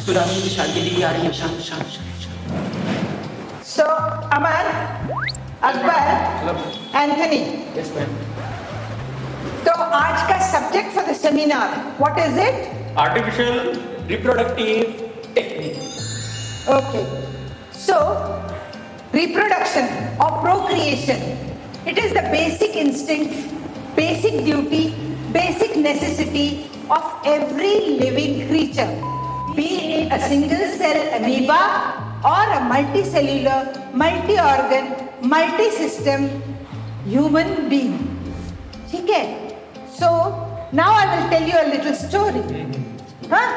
Tsunami की शांति दी आ रही है शांत शांत शांत। So, Amar, Akbar, Anthony. Yes, ma'am. So, आज का subject for the seminar, what is it? Artificial reproductive technique. Okay. So, reproduction or procreation, it is the basic instinct, basic duty, basic necessity of every living creature, be it a single cell amoeba or a multicellular, multi-organ, multi-system human being. Okay? So, now I will tell you a little story. Huh?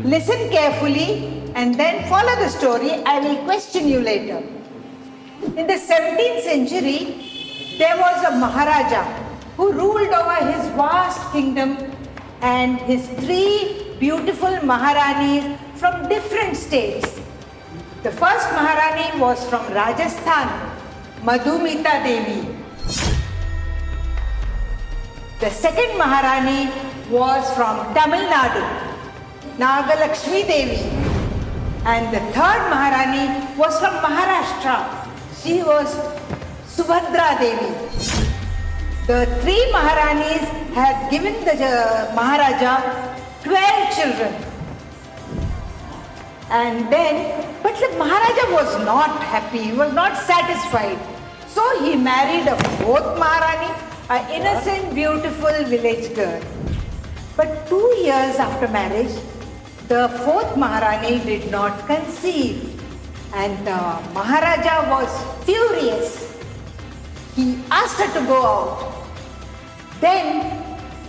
Listen carefully and then follow the story. I will question you later. In the 17th century, there was a Maharaja who ruled over his vast kingdom and his 3 beautiful Maharanis from different states. The first Maharani was from Rajasthan, Madhumita Devi. The second Maharani was from Tamil Nadu, Nagalakshmi Devi. And the third Maharani was from Maharashtra. She was Subhadra Devi. The 3 Maharanis had given the Maharaja 12 children. And then, but the Maharaja was not happy, he was not satisfied. So he married a 4th Maharani, an innocent, beautiful village girl. But 2 years after marriage, the 4th Maharani did not conceive. And the Maharaja was furious. He asked her to go out. Then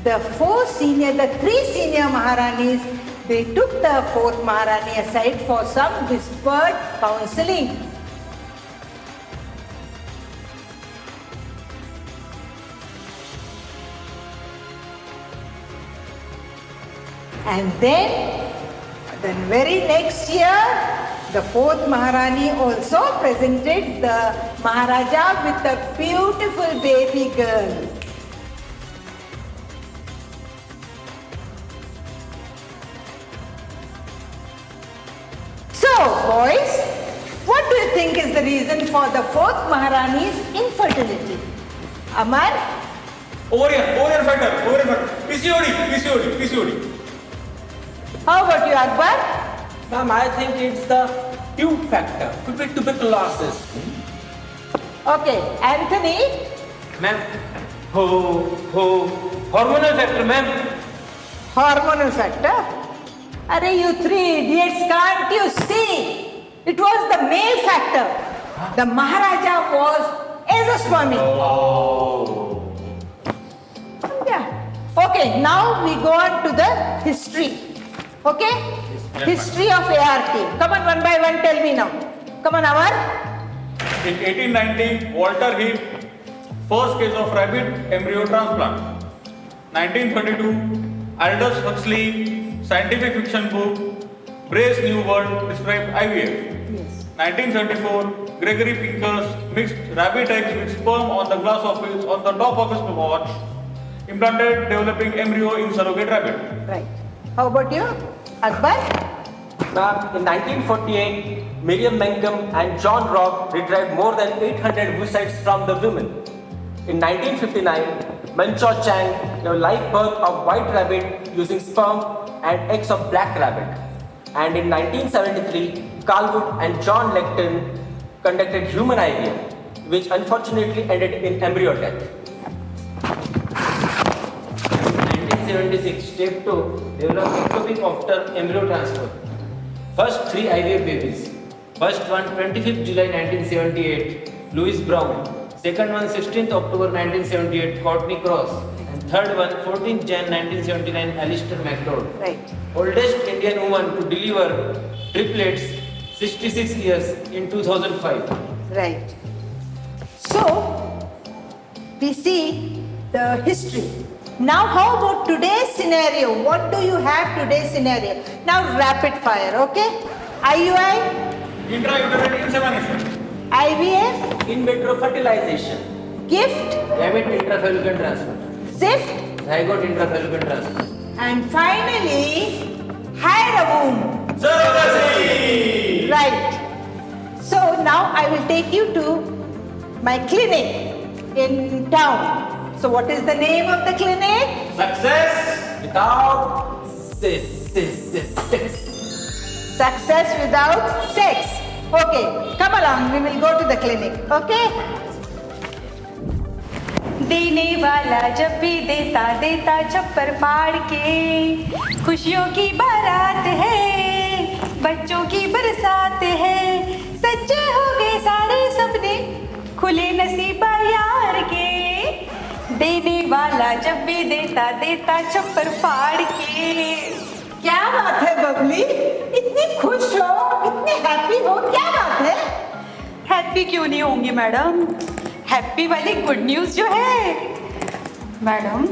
the 3 senior Maharanis, they took the 4th Maharani aside for some whispered counseling. And then, the very next year, the 4th Maharani also presented the Maharaja with a beautiful baby girl. So, boys, what do you think is the reason for the 4th Maharani's infertility? Amar? Over here factor. PCOD. How about you, Akbar? Ma'am, I think it's the tube factor, tuberculosis. Okay, Anthony? Ma'am, hormonal factor, ma'am. Hormonal factor? Are you 3 idiots, can't you see? It was the male factor. The Maharaja was azoospermic. Oh. Yeah. Okay, now we go on to the history. Okay? History of ART. Come on, one by one, tell me now. Come on, Amar. In 1890, Walter Heath, first case of rabbit embryo transplant. 1932, Aldous Huxley, scientific fiction book, Bray's New World described IVF. Yes. 1934, Gregory Pincus mixed rabbit eggs with sperm on the glass of his on the top of his watch, implanted developing embryo in surrogate rabbit. Right. How about you, Akbar? Ma'am, in 1948, Miriam Mangum and John Robb retrieved more than 800 oocytes from the women. In 1959, Mancho Chang gave live birth of white rabbit using sperm and eggs of black rabbit. And in 1973, Carl Wood and John Lecton conducted human IVF, which unfortunately ended in embryo death. 1976, step 2, develop ectopic after embryo transfer. First 3 IVF babies. First one, 25th July 1978, Louis Brown. Second one, 16th October 1978, Courtney Cross. And third one, 14th Jan 1979, Alistair McDowell. Right. Oldest Indian woman to deliver triplets, 66 years in 2005. Right. So, we see the history. Now, how about today's scenario? What do you have today's scenario? Now, rapid fire, okay? IUI, Intrauterine insemination. IVF, In vitro fertilization. gift, Gamete intrafallopian transfer. ZIFT, Zygote intrafallopian transfer. and finally, had a womb. Right. So now I will take you to my clinic in town. So what is the name of the clinic? Success without sex. Success without sex. Okay, come along. We will go to the clinic. Okay? देने वाला जब भी देता देता छप्पर फाड़ के, खुशियों की बारात है, बच्चों की बरसात है, सच्चे हो गए सारे सपने, खुले नसीबा यार के। देने वाला जब भी देता देता छप्पर फाड़ के। क्या बात है बबली? इतनी खुश हो, इतनी हैप्पी हो, क्या बात है? हैप्पी क्यों नहीं होंगी मैडम? हैप्पी वाली गुड न्यूज जो है मैडम,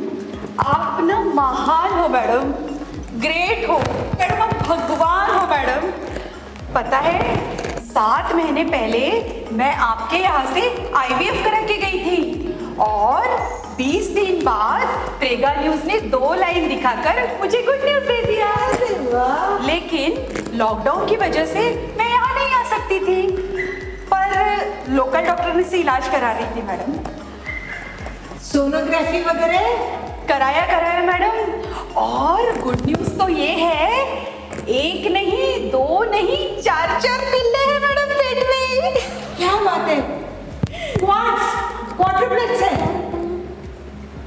आप ना महान हो मैडम, ग्रेट हो मैडम, आप भगवान हो मैडम। पता है 7 महीने पहले मैं आपके यहाँ से IVF करा के गई थी और 20 दिन बाद प्रेगा न्यूज ने 2 लाइन दिखाकर मुझे गुड न्यूज दे दिया। अरे वाह! लेकिन लॉकडाउन की वजह से मैं यहाँ नहीं आ सकती थी, पर लोकल डॉक्टर से इलाज करा रही थी मैडम। सोनोग्राफी वगैरह कराया मैडम, और गुड न्यूज तो ये है, 1 नहीं 2 नहीं 4 पिल्ले हैं मैडम पेट में। क्या बात है? क्वाड्रुप्लेट्स है?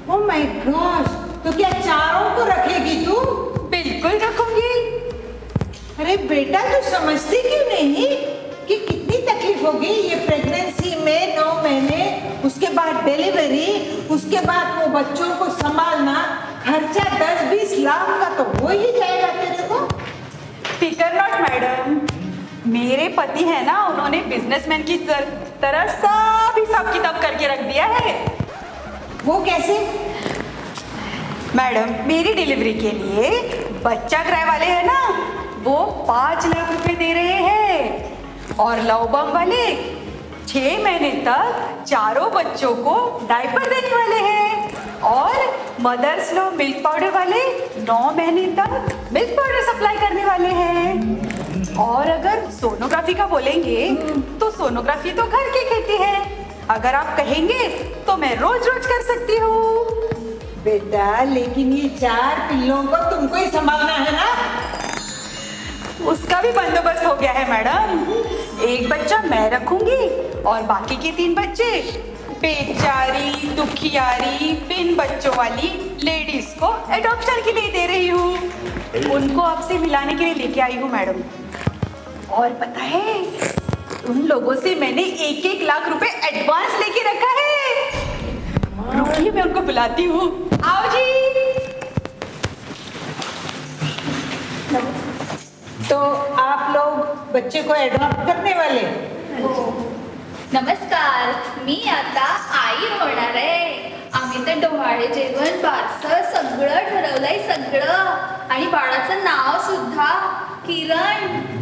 Oh my God! तो क्या चारों को रखेगी तू? बिल्कुल रखूंगी। अरे बेटा, तू समझती क्यों नहीं कि कितनी तकलीफ होगी ये प्रेगनेंसी में 9 महीने, उसके बाद डिलीवरी, उसके बाद वो बच्चों को संभालना, खर्चा 10-20 लाख का तो हो ही जाएगा तेरे को। फिकर नॉट मैडम, मेरे पति है ना, उन्होंने बिजनेसमैन की तरह सब हिसाब किताब करके रख दिया है। वो कैसे? मैडम, मेरी डिलीवरी के लिए बच्चा किराए वाले हैं ना, वो 5 लाख रुपए दे रहे हैं, और लव बम वाले 6 महीने तक चारों बच्चों को डायपर देने वाले हैं, और मदर्स लो मिल्क पाउडर वाले 9 महीने तक मिल्क पाउडर सप्लाई करने वाले हैं। और अगर सोनोग्राफी का बोलेंगे तो सोनोग्राफी तो घर की खेती है, अगर आप कहेंगे तो मैं रोज रोज कर सकती हूँ। बेटा, लेकिन ये 4 पिल्लों को तुमको ही संभालना है ना? उसका भी बंदोबस्त हो गया है मैडम। एक बच्चा मैं रखूंगी और बाकी के 3 बच्चे बेचारी दुखियारी बिन बच्चों वाली लेडीज को एडॉप्शन के लिए दे रही हूँ। उनको आपसे मिलाने के लिए लेके आई हूँ मैडम। और पता है, उन लोगों से मैंने 1-1 लाख रुपए एडवांस लेके रखा है। रुकिए, मैं उनको बुलाती हूँ। आओ जी। तो आप लोग बच्चे को एडॉप्ट करने वाले? नमस्कार, मी आता आई होणार आहे। आम्ही तर डोहाळे जेवण बारसं सगळं ठरवलंय, सगळं, आणि बाळाचं नाव सुद्धा किरण।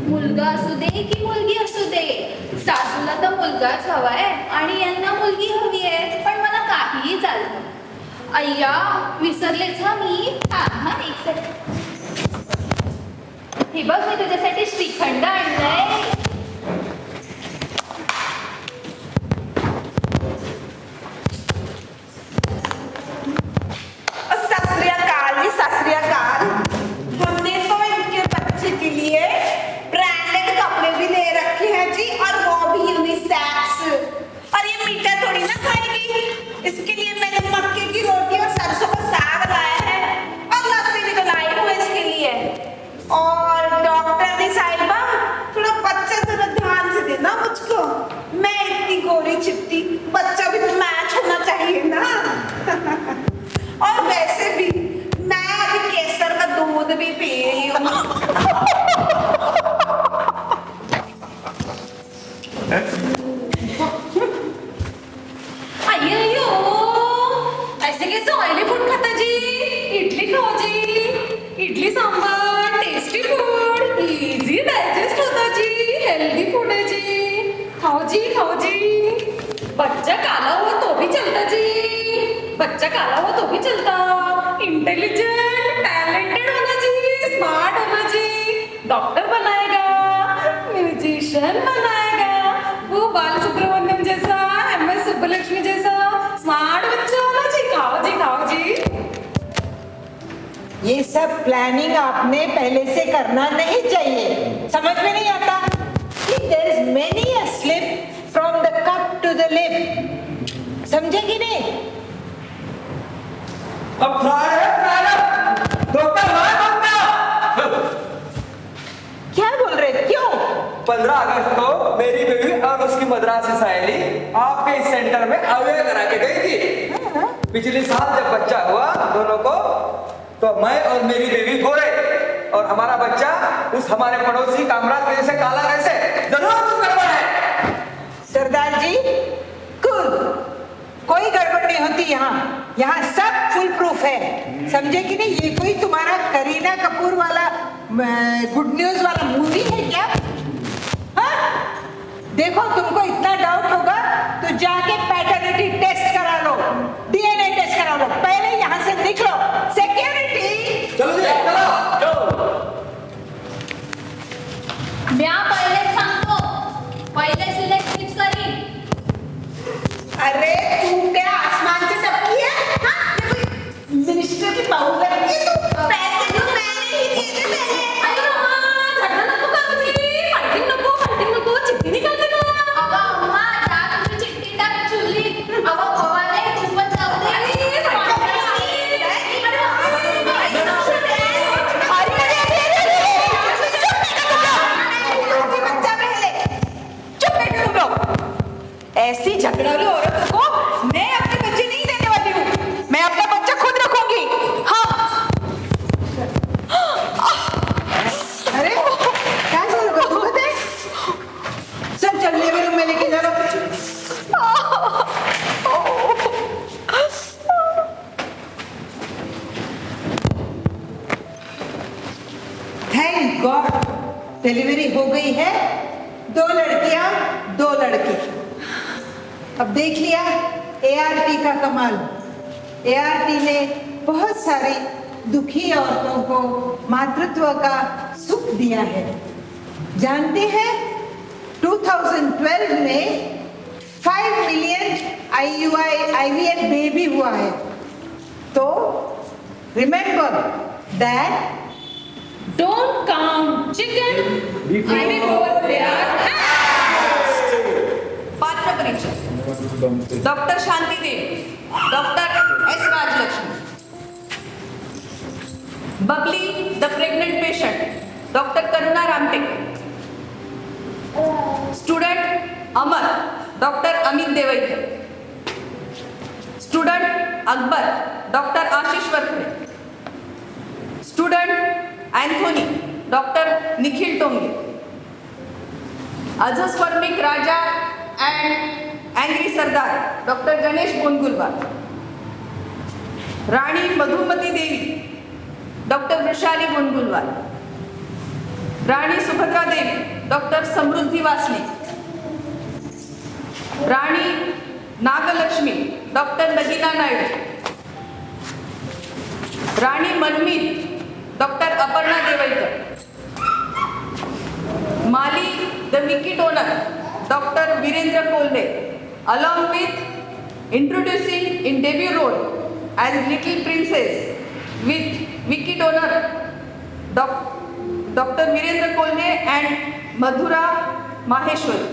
मुलगा असू दे की मुलगी असू दे, सासूला तर मुलगाच हवाय आणि यांना मुलगी हवी आहे, पण मला काहीही चालतं। अय्या, विसरलेच हा मी। हा एक सेकंड, हे बघ, मी तुझ्यासाठी श्रीखंड आणलंय। सत हमने तो इनके बच्चे के लिए ब्रांडेड कपड़े भी ले रखे हैं जी, और वो भी यूनिसेक्स। और ये मीठा थोड़ी ना खाएगी, इसके लिए मैंने मक्के की रोटी और सरसों का साग लाया है, और लस्सी भी तो लाई हूँ इसके लिए। और डॉक्टर ने साहिबा, थोड़ा बच्चा जरा ध्यान से देना मुझको, मैं इतनी गोरी चिट्टी, बच्चा भी तो मैच होना चाहिए ना। और वैसे भी मैं अभी केसर का दूध भी पी रही हूँ। अय्यो, ऐसे कैसे ऑयली फूड खाता जी? इडली खाओ जी, idli sambar tasty food, easy digest होता जी, हेल्दी फूड है जी। खाओ जी, खाओ जी। बच्चा काला हुआ तो भी चलता जी, बच्चा काला हुआ तो भी चलता। इंटेलिजेंट, टैलेंटेड होना जी, स्मार्ट होना जी। ये सब प्लानिंग आपने पहले से करना नहीं चाहिए। समझ में नहीं आता कि there is many a slip from the cup to the lip. समझे कि नहीं? अब फ्रॉड है फ्रॉड। डॉक्टर क्या बोल रहे? क्यों? 15 अगस्त को मेरी बेबी और उसकी मद्रासी सहेली आपके इस सेंटर में अवेयर करा के गई थी। पिछले साल जब बच्चा हुआ दोनों को, तो मैं और मेरी बेबी गोरे और हमारा बच्चा उस हमारे पड़ोसी कामराज के जैसे काला कैसे? जरूर कुछ गड़बड़ है। सरदार जी कूल, कोई गड़बड़ नहीं होती यहाँ। यहाँ सब फुल प्रूफ है। समझे कि नहीं? ये कोई तुम्हारा करीना कपूर वाला गुड न्यूज वाला मूवी है क्या? हाँ? देखो तुमको इतना डाउट होगा तो जाके पैटर्निटी टेस्ट करा लो, डीएनए टेस्ट करा लो। पहले यहाँ से निकलो। सिक्योरिटी चलो जी चलो। म्या पहिलेच सांगतो, पहिले सिलेक्ट मीच करीन. अरे तू क्या आसमान से टपकी है? हाँ? मिनिस्टर की बहू लगी है तू? पैसे तो मैंने ही दिए थे पहले। अरे अम्मा, झगडा नको करू जी. फायटिंग नको, चिठ्ठी निकालते ना. अगं अम्मा, जा तुम्ही चिठ्ठी टाक चुलीत. अगं भवाने, तू पण जाऊ दे. ऐसी झगड़ालू औरतों को मैं अपने बच्चे नहीं देने वाली हूँ. मैं अपना बच्चा खुद रखूंगी. हाँ. अरे क्या बोल रहे हो? तू बता। सब चल लेवल में लेके जा लो। थैंक गॉड डिलीवरी हो गई है। 2 लड़कियां 2 लड़के। अब देख लिया एआरटी का कमाल। एआरटी ने बहुत सारी दुखी औरतों को मातृत्व का सुख दिया है। जानते हैं 2012 में 5 मिलियन IVF बेबी हुआ है। तो remember that Don't count chicken before they are hatched. पात्र परिचय. Doctor Shanti Devi, doctor S Rajalakshmi. Babli the pregnant patient, doctor Karuna Ramtek. Student Amar, doctor Amit Devaikar. Student Akbar, doctor Ashish Varkhade. Student Anthony, doctor Nikhil Tonge. Azoospermic Raja and angry Sardar, doctor Ganesh Bongulwar. Rani Madhumati Devi, doctor Vrushali Bongulwar. Rani Subhadra Devi, doctor Samriddhi Wasne. Rani Nagalakshmi, doctor Nagina Naidu. Rani Manmeet, doctor Aparna Devaikar. Mali the Vicky donor, doctor Virendra Kolde. Along with introducing in debut role as little princess with Vicky donor, doctor Virendra Kolde and Madhura Maheshwari.